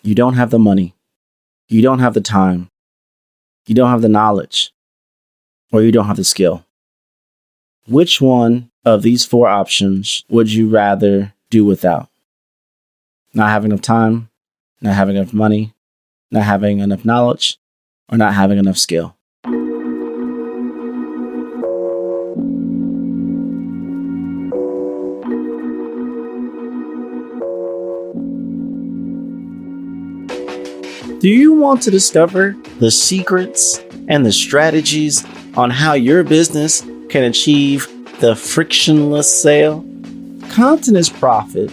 you don't have the money, you don't have the time, you don't have the knowledge, or you don't have the skill. Which one of these 4 options would you rather do without? Not having enough time, not having enough money, not having enough knowledge, or not having enough skill? Do you want to discover the secrets and the strategies on how your business can achieve the frictionless sale? Content is Profit,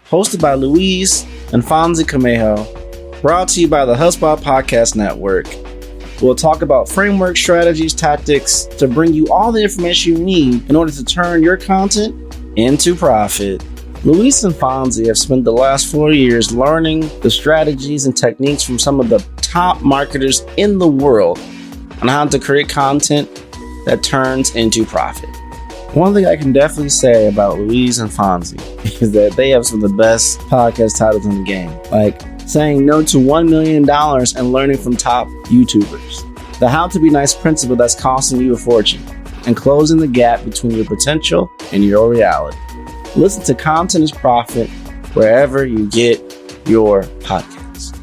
hosted by Luis and Fonzie Camejo, brought to you by the HubSpot Podcast Network. We'll talk about framework, strategies, tactics to bring you all the information you need in order to turn your content into profit. Luis and Fonzie have spent the last 4 years learning the strategies and techniques from some of the top marketers in the world on how to create content that turns into profit. One thing I can definitely say about Luis and Fonzie is that they have some of the best podcast titles in the game, like saying no to $1 million and learning from top YouTubers, the How to Be Nice principle that's costing you a fortune, and closing the gap between your potential and your reality. Listen to Content is Profit wherever you get your podcasts.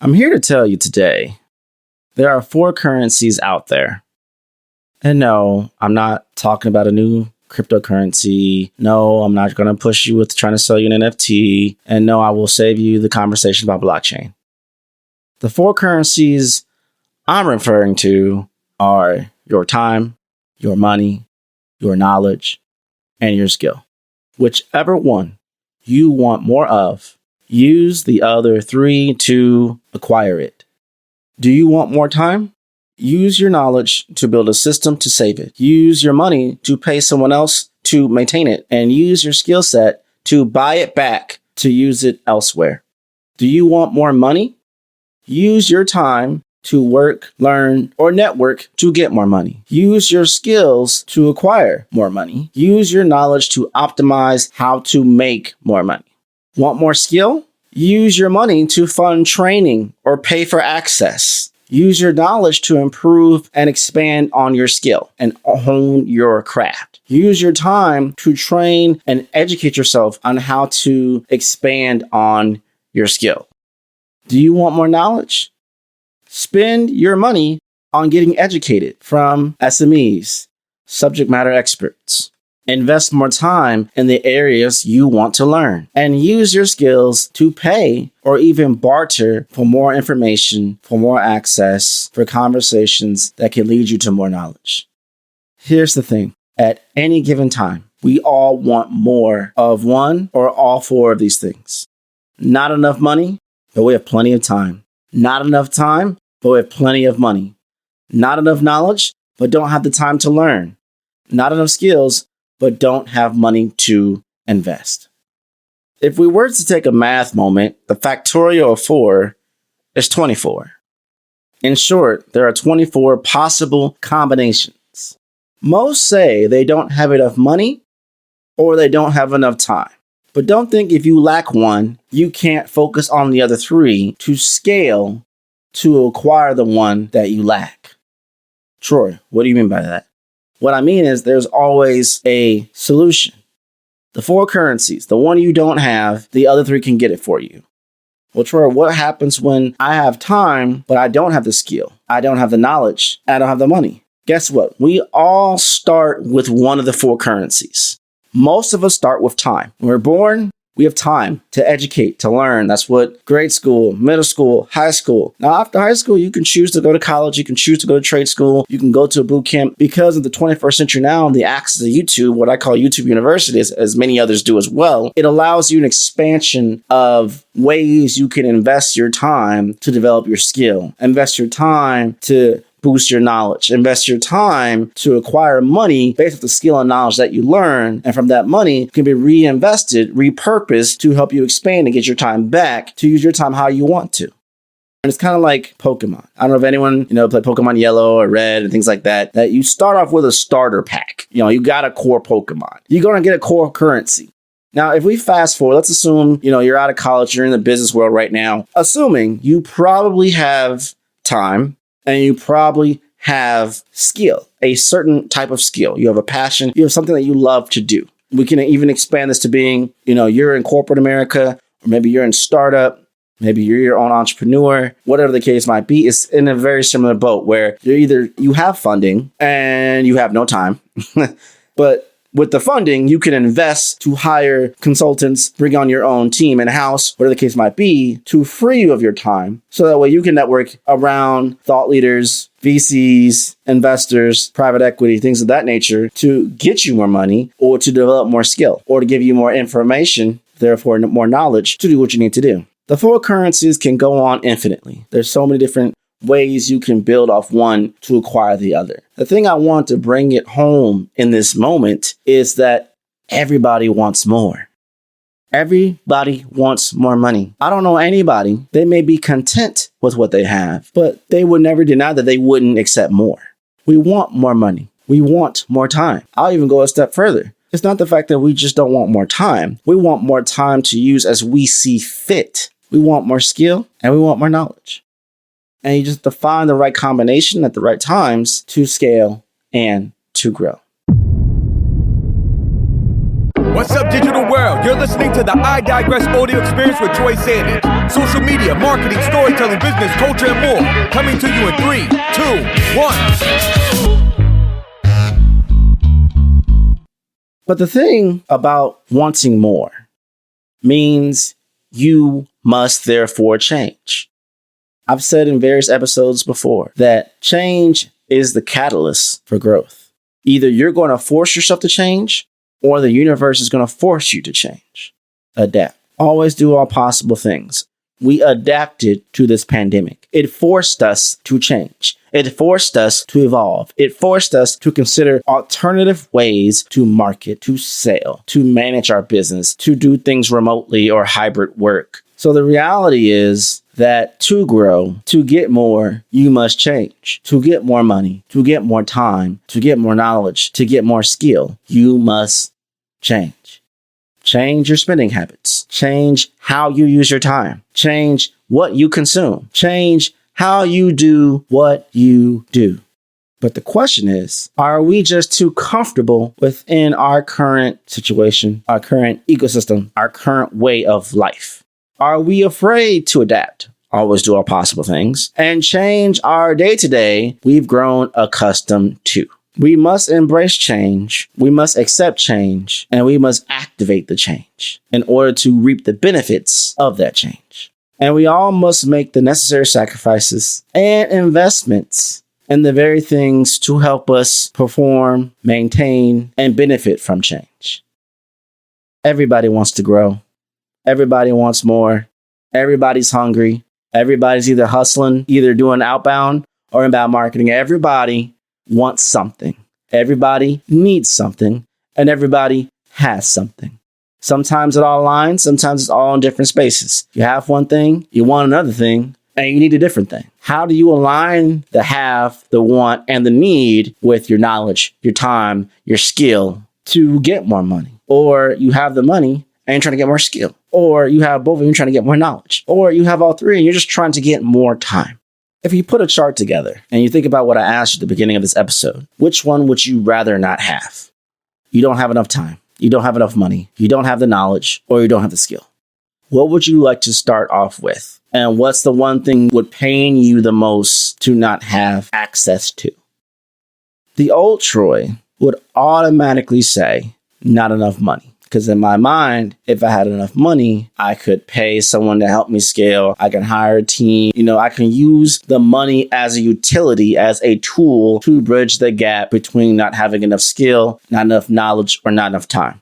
I'm here to tell you today, there are 4 currencies out there. And no, I'm not talking about a new cryptocurrency. No, I'm not going to push you with trying to sell you an NFT. And no, I will save you the conversation about blockchain. The 4 currencies I'm referring to are your time, your money, your knowledge, and your skill. Whichever one you want more of, use the other 3 to acquire it. Do you want more time? Use your knowledge to build a system to save it. Use your money to pay someone else to maintain it. And use your skill set to buy it back to use it elsewhere. Do you want more money? Use your time to work, learn, or network to get more money. Use your skills to acquire more money. Use your knowledge to optimize how to make more money. Want more skill? Use your money to fund training or pay for access. Use your knowledge to improve and expand on your skill and hone your craft. Use your time to train and educate yourself on how to expand on your skill. Do you want more knowledge? Spend your money on getting educated from SMEs, subject matter experts. Invest more time in the areas you want to learn and use your skills to pay or even barter for more information, for more access, for conversations that can lead you to more knowledge. Here's the thing. At any given time, we all want more of one or all 4 of these things. Not enough money, but we have plenty of time. Not enough time, but we have plenty of money. Not enough knowledge, but don't have the time to learn. Not enough skills, but don't have money to invest. If we were to take a math moment, the factorial of 4 is 24. In short, there are 24 possible combinations. Most say they don't have enough money or they don't have enough time. But don't think if you lack one, you can't focus on the other 3 to scale to acquire the one that you lack. Troy, what do you mean by that? What I mean is there's always a solution. The 4 currencies, the one you don't have, the other 3 can get it for you. Well, Troy, what happens when I have time, but I don't have the skill? I don't have the knowledge. I don't have the money. Guess what? We all start with one of the 4 currencies. Most of us start with time. When we're born, we have time to educate, to learn. That's what grade school, middle school, high school. Now, after high school, you can choose to go to college. You can choose to go to trade school. You can go to a boot camp. Because of the 21st century now, the access to YouTube, what I call YouTube University, as many others do as well, it allows you an expansion of ways you can invest your time to develop your skill, invest your time to boost your knowledge, invest your time to acquire money based on the skill and knowledge that you learn. And from that money can be reinvested, repurposed to help you expand and get your time back to use your time how you want to. And it's kind of like Pokemon. I don't know if anyone, played Pokemon Yellow or Red and things like that, that you start off with a starter pack. You got a core Pokemon. You're going to get a core currency. Now, if we fast forward, let's assume, you're out of college, you're in the business world right now, assuming you probably have time and you probably have skill, a certain type of skill. You have a passion, you have something that you love to do. We can even expand this to being, you're in corporate America, or maybe you're in startup, maybe you're your own entrepreneur, whatever the case might be. It's in a very similar boat where you have funding and you have no time, but with the funding, you can invest to hire consultants, bring on your own team in-house, whatever the case might be, to free you of your time. So that way you can network around thought leaders, VCs, investors, private equity, things of that nature to get you more money or to develop more skill or to give you more information, therefore more knowledge to do what you need to do. The 4 currencies can go on infinitely. There's so many different ways you can build off one to acquire the other. The thing I want to bring it home in this moment is that everybody wants more. Everybody wants more money. I don't know anybody. They may be content with what they have, but they would never deny that they wouldn't accept more. We want more money. We want more time. I'll even go a step further. It's not the fact that we just don't want more time. We want more time to use as we see fit. We want more skill and we want more knowledge. And you just define the right combination at the right times to scale and to grow. What's up, digital world? You're listening to the I Digress audio experience with Troy Sandidge. Social media, marketing, storytelling, business, culture, and more. Coming to you in 3, 2, 1. But the thing about wanting more means you must therefore change. I've said in various episodes before that change is the catalyst for growth. Either you're going to force yourself to change or the universe is going to force you to change. Adapt. Always do all possible things. We adapted to this pandemic. It forced us to change. It forced us to evolve. It forced us to consider alternative ways to market, to sell, to manage our business, to do things remotely or hybrid work. So the reality is that to grow, to get more, you must change. To get more money, to get more time, to get more knowledge, to get more skill, you must change. Change your spending habits. Change how you use your time. Change what you consume. Change how you do what you do. But the question is, are we just too comfortable within our current situation, our current ecosystem, our current way of life? Are we afraid to adapt, always do all possible things, and change our day-to-day we've grown accustomed to? We must embrace change, we must accept change, and we must activate the change in order to reap the benefits of that change. And we all must make the necessary sacrifices and investments in the very things to help us perform, maintain, and benefit from change. Everybody wants to grow. Everybody wants more. Everybody's hungry. Everybody's either hustling, either doing outbound or inbound marketing. Everybody wants something. Everybody needs something. And everybody has something. Sometimes it all aligns. Sometimes it's all in different spaces. You have one thing, you want another thing, and you need a different thing. How do you align the have, the want, and the need with your knowledge, your time, your skill to get more money? Or you have the money and you're trying to get more skill. Or you have both of you trying to get more knowledge. Or you have all three and you're just trying to get more time. If you put a chart together and you think about what I asked you at the beginning of this episode, which one would you rather not have? You don't have enough time. You don't have enough money. You don't have the knowledge, or you don't have the skill. What would you like to start off with? And what's the one thing would pain you the most to not have access to? The old Troy would automatically say, not enough money. Because in my mind, if I had enough money, I could pay someone to help me scale. I can hire a team. I can use the money as a utility, as a tool to bridge the gap between not having enough skill, not enough knowledge, or not enough time.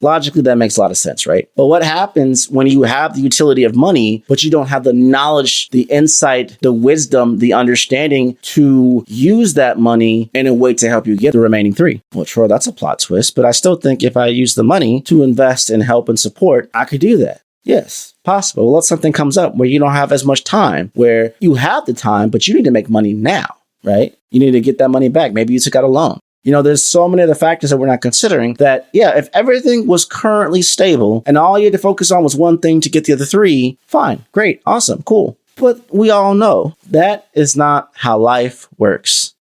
Logically, that makes a lot of sense, right? But what happens when you have the utility of money, but you don't have the knowledge, the insight, the wisdom, the understanding to use that money in a way to help you get the remaining three? Well, Troy, that's a plot twist, but I still think if I use the money to invest and help and support, I could do that. Yes, possible. Unless something comes up where you don't have as much time, where you have the time, but you need to make money now, right? You need to get that money back. Maybe you took out a loan. There's so many other factors that we're not considering that, if everything was currently stable and all you had to focus on was one thing to get the other three, fine, great, awesome, cool. But we all know that is not how life works.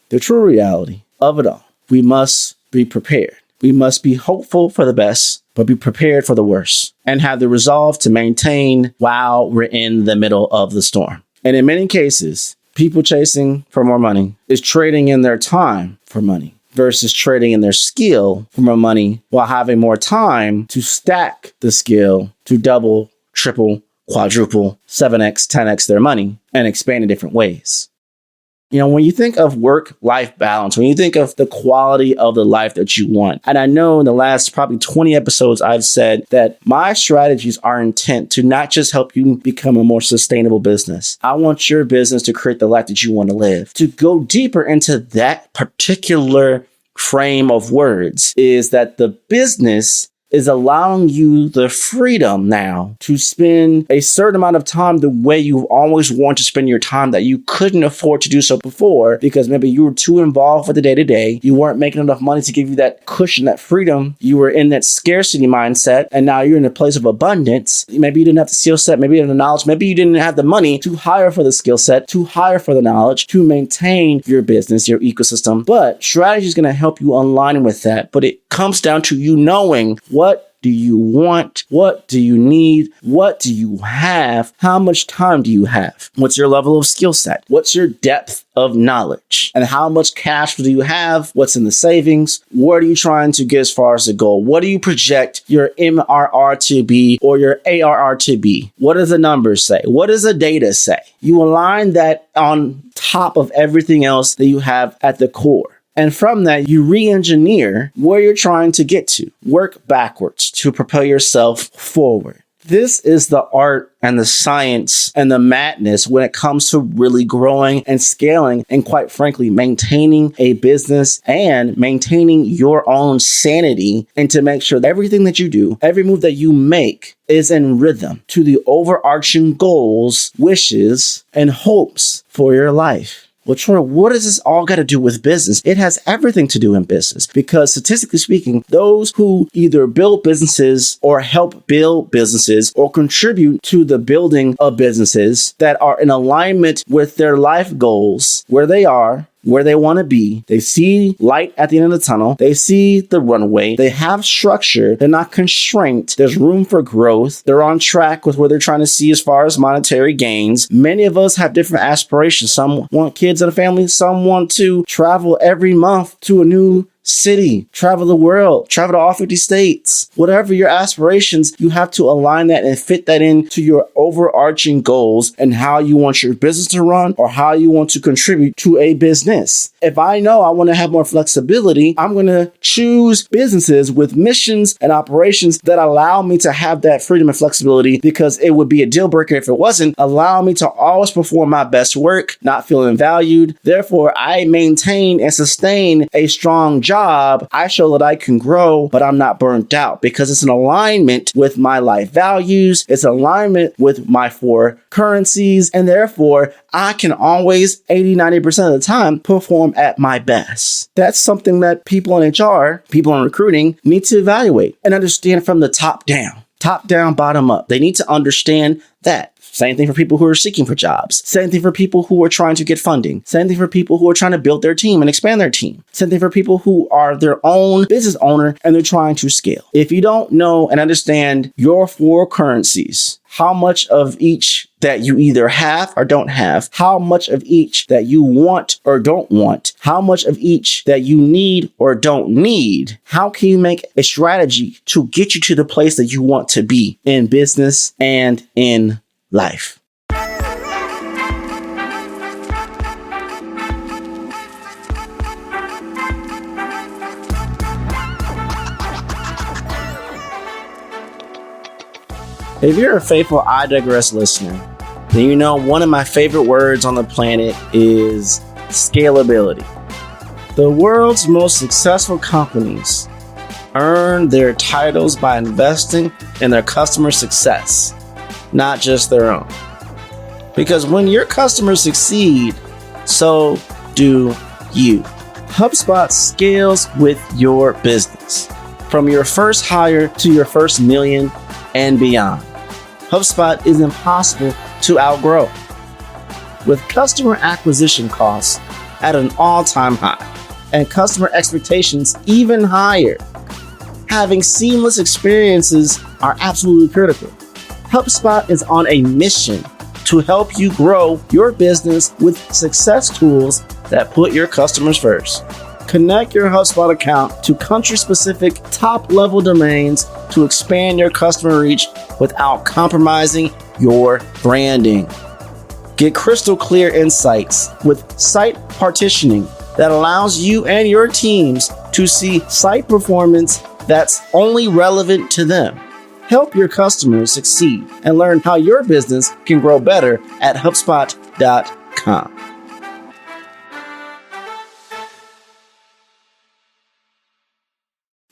The true reality of it all, we must be prepared. We must be hopeful for the best, but be prepared for the worst and have the resolve to maintain while we're in the middle of the storm. And in many cases, people chasing for more money is trading in their time for money versus trading in their skill for more money while having more time to stack the skill to double, triple, quadruple, 7x, 10x their money and expand in different ways. When you think of work-life balance, when you think of the quality of the life that you want, and I know in the last probably 20 episodes, I've said that my strategies are intent to not just help you become a more sustainable business. I want your business to create the life that you want to live. To go deeper into that particular frame of words is that the business is allowing you the freedom now to spend a certain amount of time the way you've always wanted to spend your time that you couldn't afford to do so before because maybe you were too involved with the day-to-day. You weren't making enough money to give you that cushion, that freedom. You were in that scarcity mindset, and now you're in a place of abundance. Maybe you didn't have the skill set, maybe you didn't have the knowledge, maybe you didn't have the money to hire for the skill set, to hire for the knowledge, to maintain your business, your ecosystem. But strategy is going to help you align with that. But it comes down to you knowing what do you want? What do you need? What do you have? How much time do you have? What's your level of skill set? What's your depth of knowledge? And how much cash do you have? What's in the savings? What are you trying to get as far as the goal? What do you project your MRR to be or your ARR to be? What does the numbers say? What does the data say? You align that on top of everything else that you have at the core. And from that, you re-engineer where you're trying to get to. Work backwards to propel yourself forward. This is the art and the science and the madness when it comes to really growing and scaling and, quite frankly, maintaining a business and maintaining your own sanity, and to make sure that everything that you do, every move that you make is in rhythm to the overarching goals, wishes, and hopes for your life. Well, Troy, what does this all got to do with business? It has everything to do in business because statistically speaking, those who either build businesses or help build businesses or contribute to the building of businesses that are in alignment with their life goals, where they are, where they want to be. They see light at the end of the tunnel. They see the runway. They have structure. They're not constrained. There's room for growth. They're on track with where they're trying to see as far as monetary gains. Many of us have different aspirations. Some want kids and a family. Some want to travel every month to a new city, travel the world, travel to all 50 states. Whatever your aspirations, you have to align that and fit that into your overarching goals and how you want your business to run or how you want to contribute to a business. If I know I want to have more flexibility, I'm going to choose businesses with missions and operations that allow me to have that freedom and flexibility, because it would be a deal breaker if it wasn't. Allow me to always perform my best work, not feeling valued. Therefore, I maintain and sustain a strong job. I show that I can grow, but I'm not burnt out because it's in alignment with my life values. It's in alignment with my 4 currencies. And therefore, I can always 80-90% of the time perform at my best. That's something that people in HR, people in recruiting need to evaluate and understand from the top down. Top down, bottom up. They need to understand that. Same thing for people who are seeking for jobs. Same thing for people who are trying to get funding. Same thing for people who are trying to build their team and expand their team. Same thing for people who are their own business owner and they're trying to scale. If you don't know and understand your 4 currencies, how much of each that you either have or don't have, how much of each that you want or don't want, how much of each that you need or don't need, how can you make a strategy to get you to the place that you want to be in business and in life? If you're a faithful I Digress listener, then you know one of my favorite words on the planet is scalability. The world's most successful companies earn their titles by investing in their customer success, not just their own. Because when your customers succeed, so do you. HubSpot scales with your business, from your first hire to your first million and beyond. HubSpot is impossible to outgrow. With customer acquisition costs at an all-time high and customer expectations even higher, having seamless experiences are absolutely critical. HubSpot is on a mission to help you grow your business with success tools that put your customers first. Connect your HubSpot account to country-specific top-level domains to expand your customer reach without compromising your branding. Get crystal clear insights with site partitioning that allows you and your teams to see site performance that's only relevant to them. Help your customers succeed and learn how your business can grow better at HubSpot.com.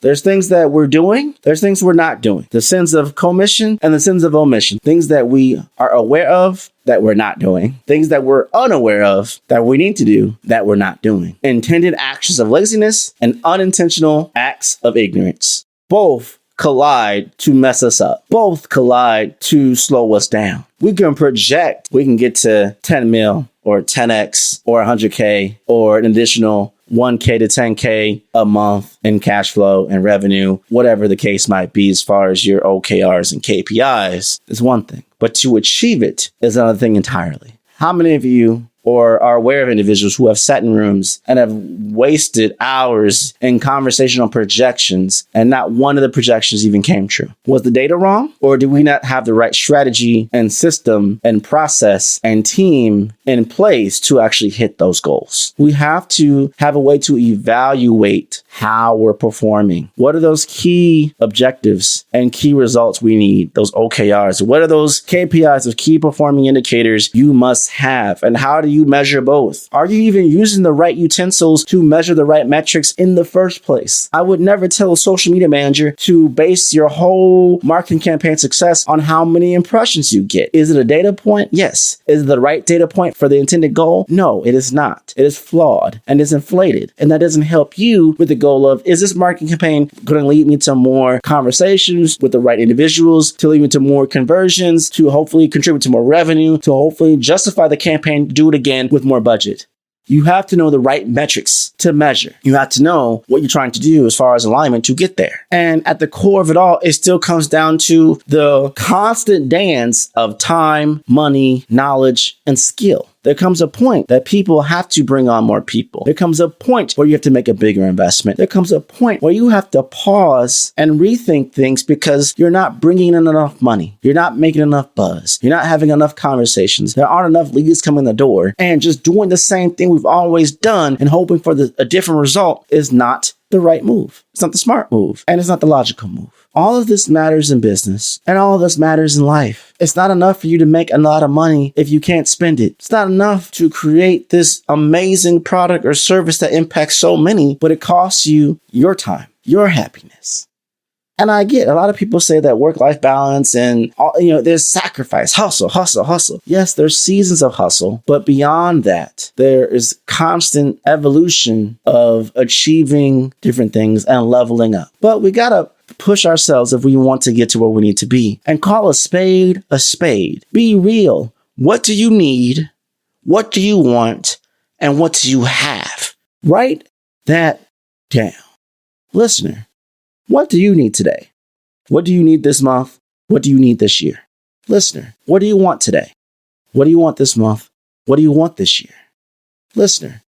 There's things that we're doing. There's things we're not doing. The sins of commission and the sins of omission. Things that we are aware of that we're not doing. Things that we're unaware of that we need to do that we're not doing. Intended actions of laziness and unintentional acts of ignorance. Both collide to mess us up. Both collide to slow us down. We can project we can get to 10 mil or 10x or 100K or an additional 1K to 10K a month in cash flow and revenue, whatever the case might be as far as your OKRs and KPIs is one thing. But to achieve it is another thing entirely. How many of you or are aware of individuals who have sat in rooms and have wasted hours in conversational projections and not one of the projections even came true? Was the data wrong? Or did we not have the right strategy and system and process and team in place to actually hit those goals? We have to have a way to evaluate how we're performing. What are those key objectives and key results we need, those OKRs? What are those KPIs of key performing indicators you must have? And how do you measure both? Are you even using the right utensils to measure the right metrics in the first place? I would never tell a social media manager to base your whole marketing campaign success on how many impressions you get. Is it a data point? Yes. Is it the right data point for the intended goal? No, it is not. It is flawed and is inflated. And that doesn't help you with the goal of, is this marketing campaign going to lead me to more conversations with the right individuals, to lead me to more conversions, to hopefully contribute to more revenue, to hopefully justify the campaign, do it again with more budget? You have to know the right metrics to measure. You have to know what you're trying to do as far as alignment to get there. And at the core of it all, it still comes down to the constant dance of time, money, knowledge, and skill. There comes a point that people have to bring on more people. There comes a point where you have to make a bigger investment. There comes a point where you have to pause and rethink things because you're not bringing in enough money. You're not making enough buzz. You're not having enough conversations. There aren't enough leads coming in the door. And just doing the same thing we've always done and hoping for a different result is not the right move. It's not the smart move. And it's not the logical move. All of this matters in business and all of this matters in life. It's not enough for you to make a lot of money if you can't spend it. It's not enough to create this amazing product or service that impacts so many, but it costs you your time, your happiness. And I get a lot of people say that work-life balance and there's sacrifice, hustle. Yes, there's seasons of hustle, but beyond that, there is constant evolution of achieving different things and leveling up. But we gotta push ourselves if we want to get to where we need to be and call a spade a spade. Be real. What do you need? What do you want? And what do you have? Write that down. Listener, what do you need today? What do you need this month? What do you need this year? Listener, what do you want today? What do you want this month? What do you want this year? Listener,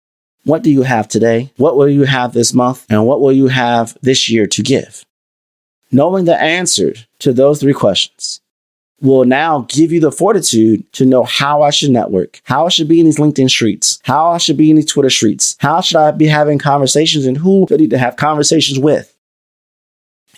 what do you have today? What will you have this month? And what will you have this year to give? Knowing the answer to those three questions will now give you the fortitude to know how I should network, how I should be in these LinkedIn streets, how I should be in these Twitter streets, how should I be having conversations and who do I need to have conversations with.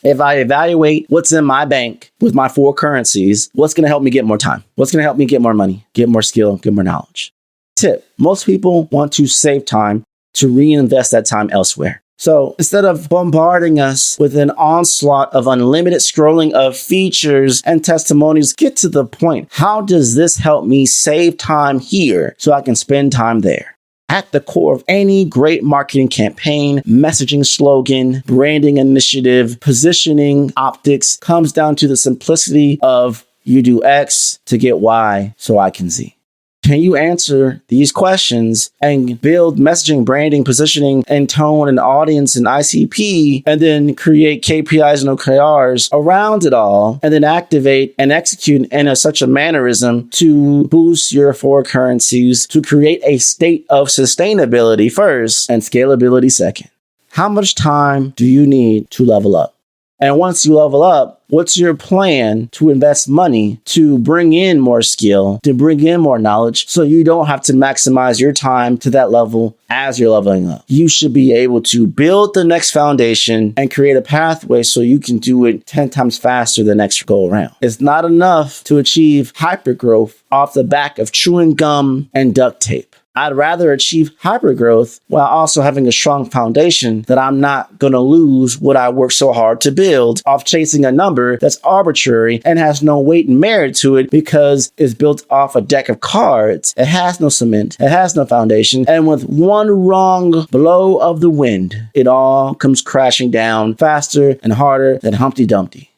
If I evaluate what's in my bank with my 4 currencies, what's going to help me get more time? What's going to help me get more money, get more skill, get more knowledge? Tip, most people want to save time to reinvest that time elsewhere. So instead of bombarding us with an onslaught of unlimited scrolling of features and testimonials, get to the point. How does this help me save time here so I can spend time there? At the core of any great marketing campaign, messaging slogan, branding initiative, positioning optics comes down to the simplicity of you do X to get Y so I can Z. Can you answer these questions and build messaging, branding, positioning, and tone and audience and ICP, and then create KPIs and OKRs around it all, and then activate and execute in such a mannerism to boost your four currencies to create a state of sustainability first and scalability second? How much time do you need to level up? And once you level up, what's your plan to invest money to bring in more skill, to bring in more knowledge, so you don't have to maximize your time to that level as you're leveling up? You should be able to build the next foundation and create a pathway so you can do it 10 times faster the next go around. It's not enough to achieve hypergrowth off the back of chewing gum and duct tape. I'd rather achieve hypergrowth while also having a strong foundation that I'm not going to lose what I worked so hard to build off chasing a number that's arbitrary and has no weight and merit to it because it's built off a deck of cards. It has no cement. It has no foundation. And with one wrong blow of the wind, it all comes crashing down faster and harder than Humpty Dumpty.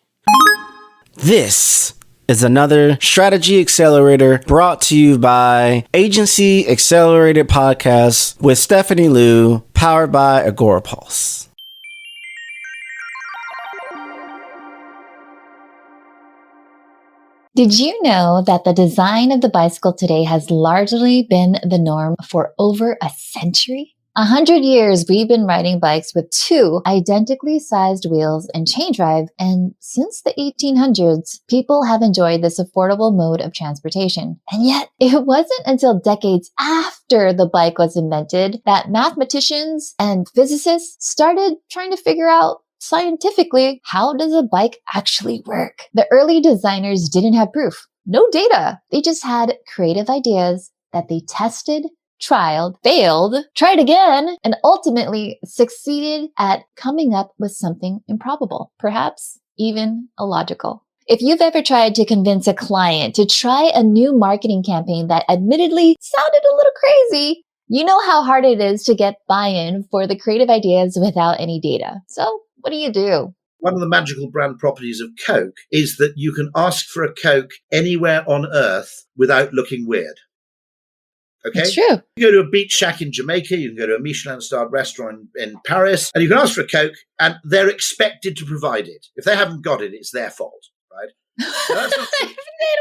This is another Strategy Accelerator brought to you by Agency Accelerated Podcast with Stephanie Liu, powered by Agorapulse. Did you know that the design of the bicycle today has largely been the norm for over a century? 100 years we've been riding bikes with two identically sized wheels and chain drive, and since the 1800s, people have enjoyed this affordable mode of transportation. And yet, it wasn't until decades after the bike was invented that mathematicians and physicists started trying to figure out scientifically, how does a bike actually work? The early designers didn't have proof, no data. They just had creative ideas that they tested, trialed, failed, tried again, and ultimately succeeded at coming up with something improbable, perhaps even illogical. If you've ever tried to convince a client to try a new marketing campaign that admittedly sounded a little crazy, you know how hard it is to get buy-in for the creative ideas without any data. So what do you do? One of the magical brand properties of Coke is that you can ask for a Coke anywhere on earth without looking weird. Okay. It's true. You go to a beach shack in Jamaica, you can go to a Michelin-starred restaurant in Paris, and you can ask for a Coke, and they're expected to provide it. If they haven't got it, it's their fault, right? So that's not,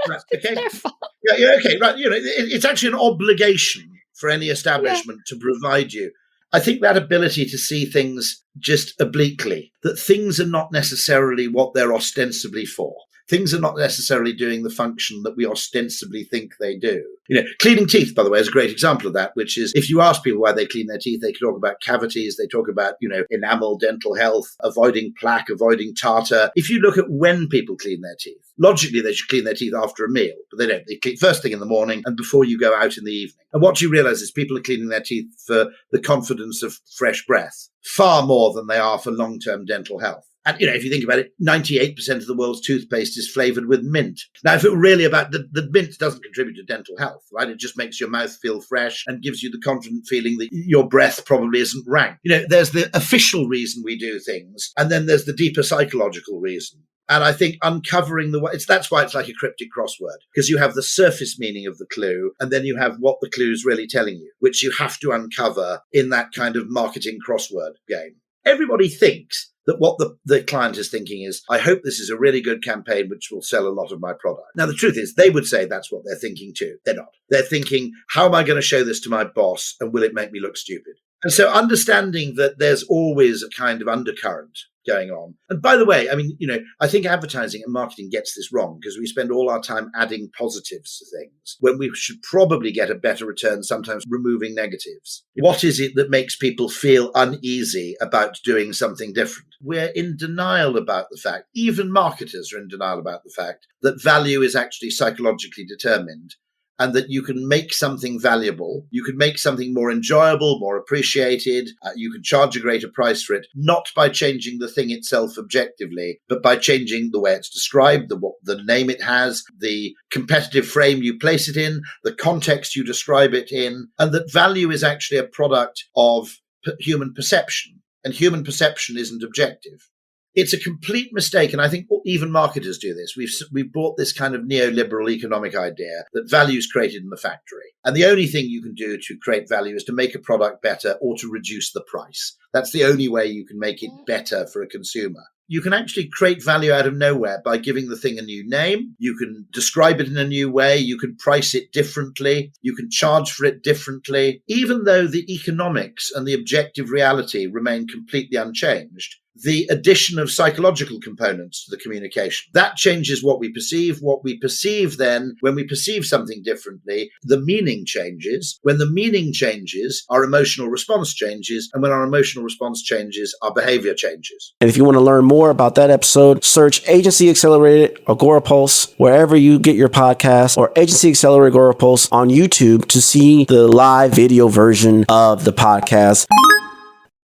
right, okay? It's their fault. Yeah, okay, right. You know, it's actually an obligation for any establishment to provide you. I think that ability to see things just obliquely, that things are not necessarily what they're ostensibly for. Things are not necessarily doing the function that we ostensibly think they do. You know, cleaning teeth, by the way, is a great example of that, which is if you ask people why they clean their teeth, they talk about cavities, they talk about, you know, enamel, dental health, avoiding plaque, avoiding tartar. If you look at when people clean their teeth, logically they should clean their teeth after a meal, but they don't. They clean first thing in the morning and before you go out in the evening. And what you realize is people are cleaning their teeth for the confidence of fresh breath, far more than they are for long-term dental health. And, you know, if you think about it, 98% of the world's toothpaste is flavored with mint. Now, if it were really about the mint doesn't contribute to dental health, right? It just makes your mouth feel fresh and gives you the confident feeling that your breath probably isn't rank. You know, there's the official reason we do things, and then there's the deeper psychological reason. And I think uncovering that's why it's like a cryptic crossword, because you have the surface meaning of the clue, and then you have what the clue is really telling you, which you have to uncover in that kind of marketing crossword game. Everybody thinks that what the client is thinking is, I hope this is a really good campaign which will sell a lot of my product. Now, the truth is, they would say that's what they're thinking too. They're not. They're thinking, how am I going to show this to my boss, and will it make me look stupid? And so understanding that there's always a kind of undercurrent going on. And by the way, I mean, you know, I think advertising and marketing gets this wrong because we spend all our time adding positives to things when we should probably get a better return, sometimes removing negatives. What is it that makes people feel uneasy about doing something different? We're in denial about the fact, even marketers are in denial about the fact that value is actually psychologically determined. and that you can make something valuable, you can make something more enjoyable, more appreciated, you can charge a greater price for it, not by changing the thing itself objectively, but by changing the way it's described, the name it has, the competitive frame you place it in, the context you describe it in, and that value is actually a product of human perception, and human perception isn't objective. It's a complete mistake, and I think even marketers do this. We've brought this kind of neoliberal economic idea that value is created in the factory. And the only thing you can do to create value is to make a product better or to reduce the price. That's the only way you can make it better for a consumer. You can actually create value out of nowhere by giving the thing a new name. You can describe it in a new way. You can price it differently. You can charge for it differently. Even though the economics and the objective reality remain completely unchanged, the addition of psychological components to the communication, that changes what we perceive. What we perceive then, when we perceive something differently, the meaning changes. When the meaning changes, our emotional response changes. And when our emotional response changes, our behavior changes. And if you want to learn more about that episode, search Agency Accelerated Agorapulse wherever you get your podcast, or Agency Accelerated Agorapulse on YouTube to see the live video version of the podcast.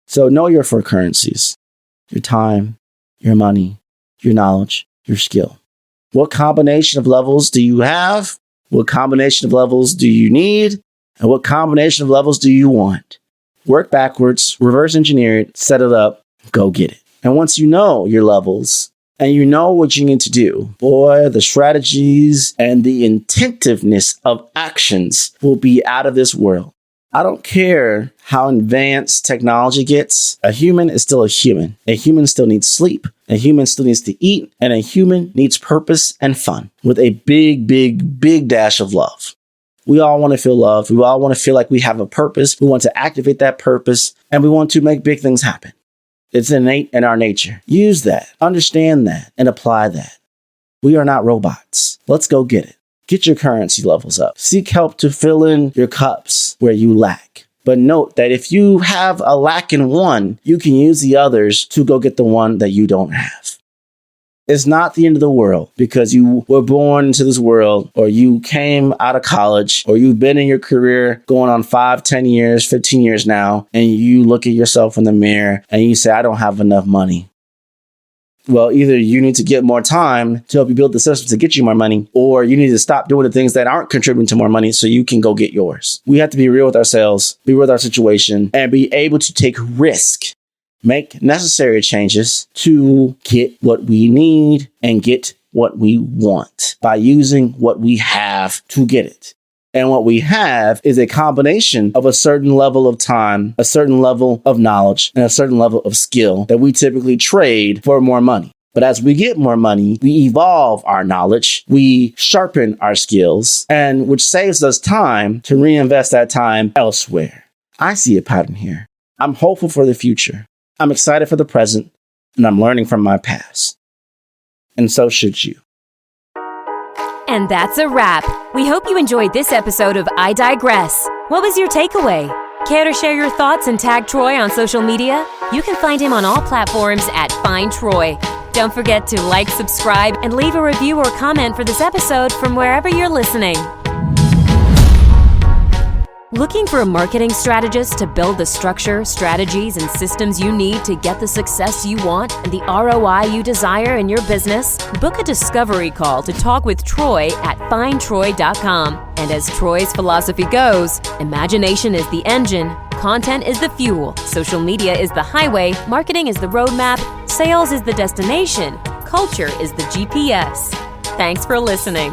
So know your four currencies: your time, your money, your knowledge, your skill. What combination of levels do you have? What combination of levels do you need? And what combination of levels do you want? Work backwards, reverse engineer it, set it up, go get it. And once you know your levels and you know what you need to do, boy, the strategies and the intentiveness of actions will be out of this world. I don't care how advanced technology gets. A human is still a human. A human still needs sleep. A human still needs to eat. And a human needs purpose and fun with a big, big, big dash of love. We all want to feel loved. We all want to feel like we have a purpose. We want to activate that purpose, and we want to make big things happen. It's innate in our nature. Use that, understand that, and apply that. We are not robots. Let's go get it. Get your currency levels up. Seek help to fill in your cups where you lack. But note that if you have a lack in one, you can use the others to go get the one that you don't have. It's not the end of the world because you were born into this world, or you came out of college, or you've been in your career going on 5, 10 years, 15 years now, and you look at yourself in the mirror and you say, I don't have enough money. Well, either you need to get more time to help you build the system to get you more money, or you need to stop doing the things that aren't contributing to more money so you can go get yours. We have to be real with ourselves, be real with our situation, and be able to take risk, make necessary changes to get what we need and get what we want by using what we have to get it. And what we have is a combination of a certain level of time, a certain level of knowledge, and a certain level of skill that we typically trade for more money. But as we get more money, we evolve our knowledge, we sharpen our skills, and which saves us time to reinvest that time elsewhere. I see a pattern here. I'm hopeful for the future. I'm excited for the present, and I'm learning from my past. And so should you. And that's a wrap. We hope you enjoyed this episode of I Digress. What was your takeaway? Care to share your thoughts and tag Troy on social media? You can find him on all platforms at Find Troy. Don't forget to like, subscribe, and leave a review or comment for this episode from wherever you're listening. Looking for a marketing strategist to build the structure, strategies, and systems you need to get the success you want and the ROI you desire in your business? Book a discovery call to talk with Troy at findtroy.com. And as Troy's philosophy goes, imagination is the engine, content is the fuel, social media is the highway, marketing is the roadmap, sales is the destination, culture is the GPS. Thanks for listening.